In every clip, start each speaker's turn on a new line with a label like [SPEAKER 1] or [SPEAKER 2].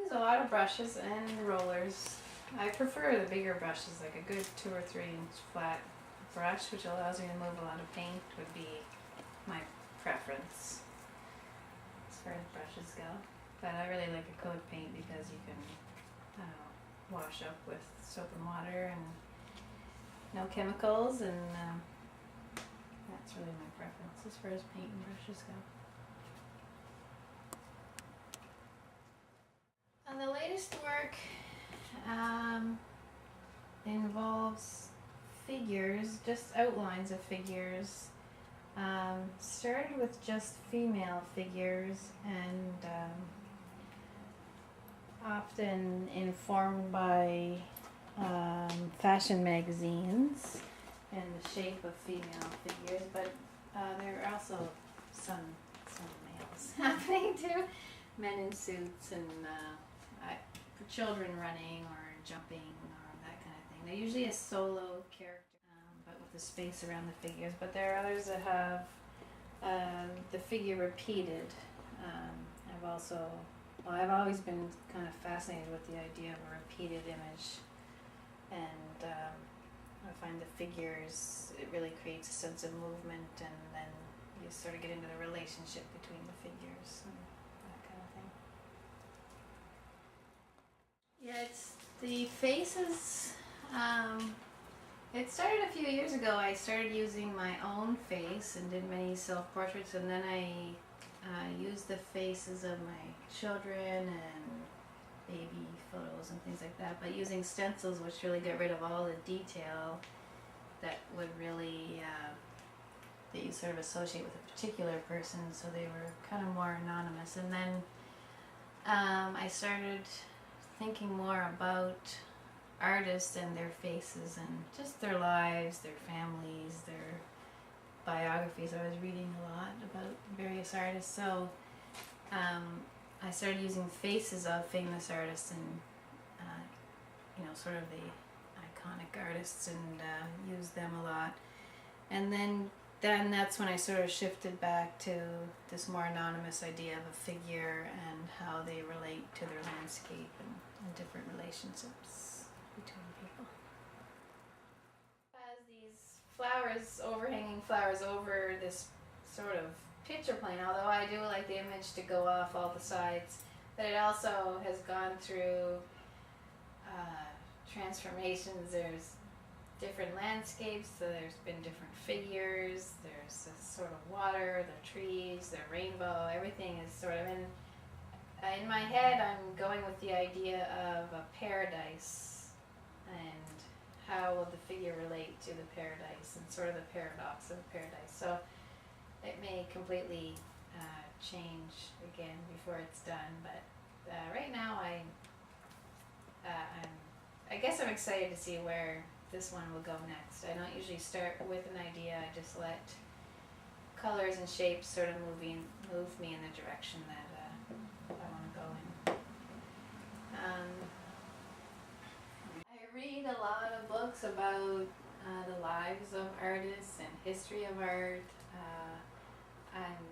[SPEAKER 1] There's a lot of brushes and rollers. I prefer the bigger brushes, like a good 2 or 3 inch flat brush, which allows me to move a lot of paint, would be my preference as far as brushes go. But I really like acrylic paint because you can wash up with soap and water and no chemicals, and that's really my preference as far as paint and brushes go. And the latest work involves figures, just outlines of figures. Started with just female figures, and often informed by fashion magazines and the shape of female figures, but there are also some males happening too, men in suits and for children running or jumping or that kind of thing. They're usually a solo character, but with the space around the figures. But there are others that have the figure repeated. I've always been kind of fascinated with the idea of a repeated image, and I find the figures, it really creates a sense of movement, and then you sort of get into the relationship between the figures and that kind of thing. Yeah, it's the faces. It started a few years ago. I started using my own face and did many self-portraits, and then I used the faces of my children and baby photos and things like that, but using stencils, which really get rid of all the detail that would really that you sort of associate with a particular person, so they were kind of more anonymous. And then I started thinking more about artists and their faces and just their lives, their families, their biographies. I was reading a lot about various artists, so I started using faces of famous artists and sort of the iconic artists, and used them a lot. And then that's when I sort of shifted back to this more anonymous idea of a figure and how they relate to their landscape and different relationships between people. As these flowers, overhanging flowers over this sort of picture plane, although I do like the image to go off all the sides, but it also has gone through transformations. There's different landscapes, so there's been different figures, there's this sort of water, the trees, the rainbow, everything is sort of in my head. I'm going with the idea of a paradise and how will the figure relate to the paradise and sort of the paradox of paradise. So it may completely change again before it's done, but right now I guess I'm excited to see where this one will go next. I don't usually start with an idea. I just let colors and shapes sort of move me in the direction that I want to go in. I read a lot of books about the lives of artists and history of art. I'm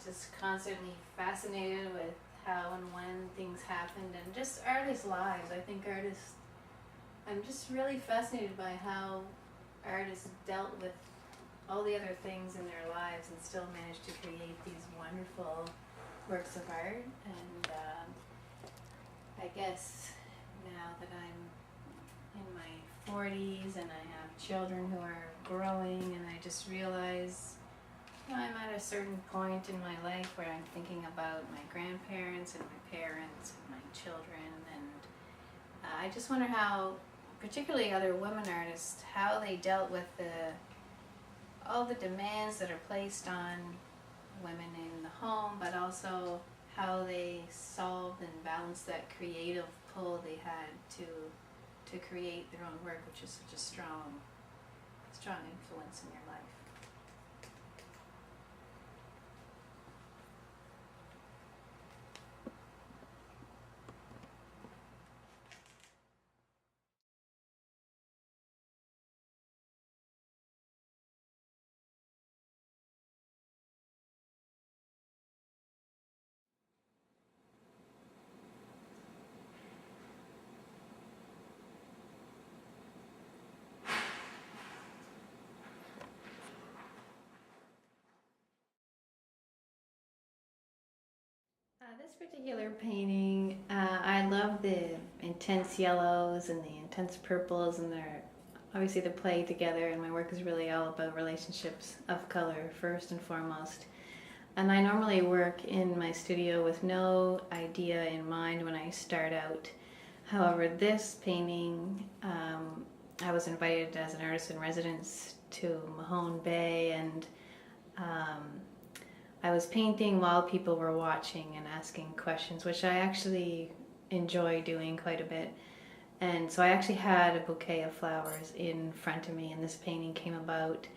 [SPEAKER 1] just constantly fascinated with how and when things happened, and just artists' lives. I think I'm just really fascinated by how artists dealt with all the other things in their lives and still managed to create these wonderful works of art. And I guess now that I'm in my 40s and I have children who are growing, and I just realize I'm at a certain point in my life where I'm thinking about my grandparents and my parents and my children, and I just wonder how, particularly other women artists, how they dealt with all the demands that are placed on women in the home, but also how they solved and balanced that creative pull they had to create their own work, which is such a strong influence in your life. This particular painting, I love the intense yellows and the intense purples, and they're obviously they play together, and my work is really all about relationships of color first and foremost. And I normally work in my studio with no idea in mind when I start out. However, this painting, I was invited as an artist in residence to Mahone Bay, and I was painting while people were watching and asking questions, which I actually enjoy doing quite a bit. And so I actually had a bouquet of flowers in front of me, and this painting came about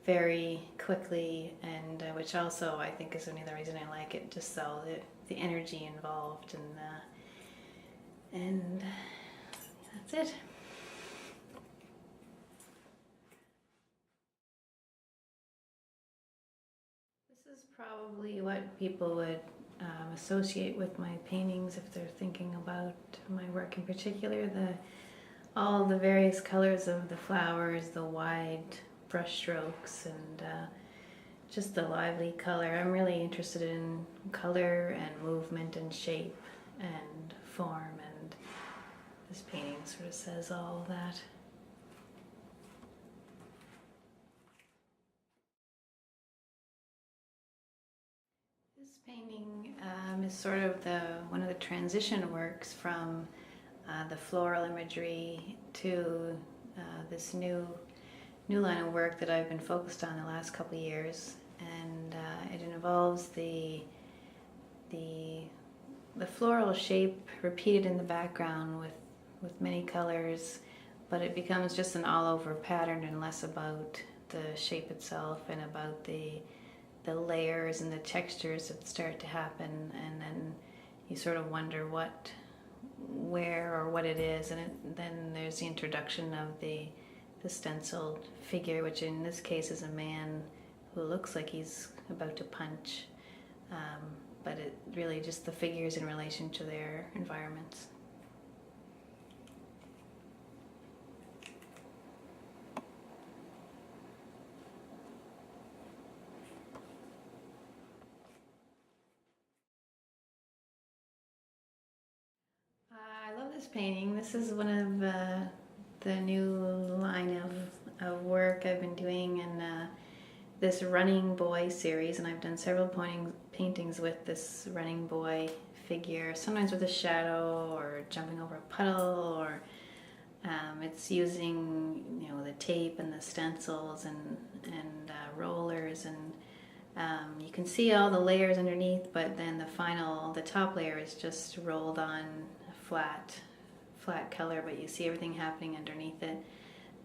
[SPEAKER 1] very quickly, and which also I think is another reason I like it, just so the energy involved, and that's it. This is probably what people would associate with my paintings if they're thinking about my work in particular. All the various colors of the flowers, the wide brush strokes, and just the lively color. I'm really interested in color and movement and shape and form, and this painting sort of says all of that. This painting is sort of one of the transition works from the floral imagery to this new line of work that I've been focused on the last couple of years, and it involves the floral shape repeated in the background with many colors, but it becomes just an all-over pattern and less about the shape itself and about the layers and the textures that start to happen, and then you sort of wonder where or what it is, and then there's the introduction of the stenciled figure, which in this case is a man who looks like he's about to punch, but it really just the figures in relation to their environments. I love this painting. This is one of the new line of work I've been doing in this running boy series, and I've done several paintings with this running boy figure, sometimes with a shadow or jumping over a puddle, or it's using the tape and the stencils and rollers, and you can see all the layers underneath, but then the top layer is just rolled on flat color, but you see everything happening underneath it.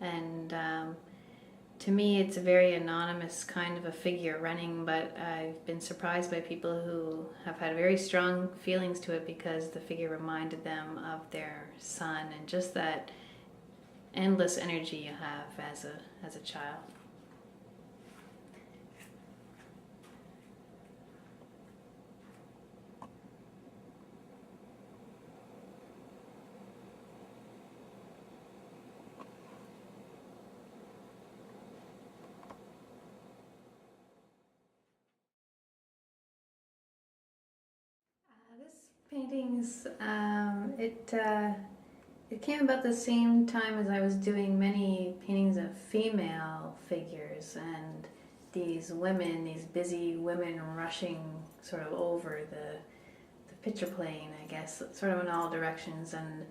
[SPEAKER 1] And to me it's a very anonymous kind of a figure running, but I've been surprised by people who have had very strong feelings to it because the figure reminded them of their son and just that endless energy you have as a child. This painting's it came about the same time as I was doing many paintings of female figures, and these busy women rushing sort of over the picture plane, I guess, sort of in all directions. And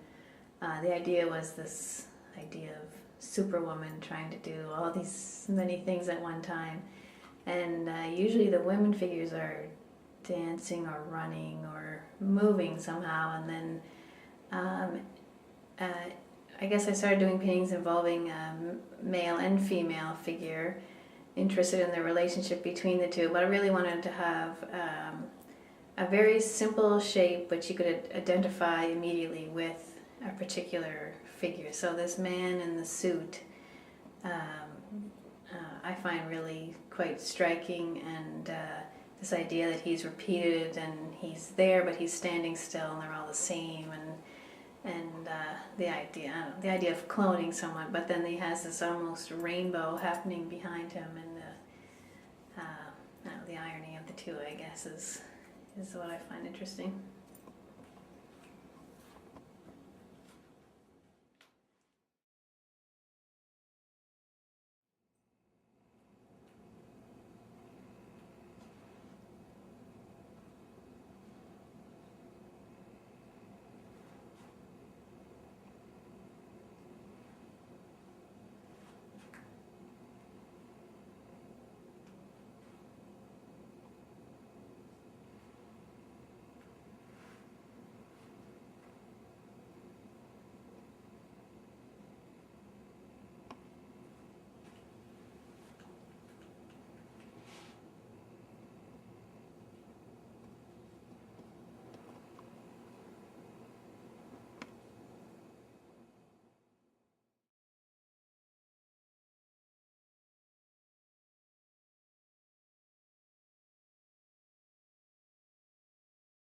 [SPEAKER 1] the idea was this idea of Superwoman trying to do all these many things at one time. And usually the women figures are dancing or running or moving somehow, and then I guess I started doing paintings involving male and female figure, interested in the relationship between the two, but I really wanted to have a very simple shape which you could identify immediately with a particular figure. So this man in the suit I find really quite striking, and this idea that he's repeated and he's there but he's standing still and they're all the same, and the idea of cloning someone, but then he has this almost rainbow happening behind him, and the irony of the two, I guess, is is what I find interesting.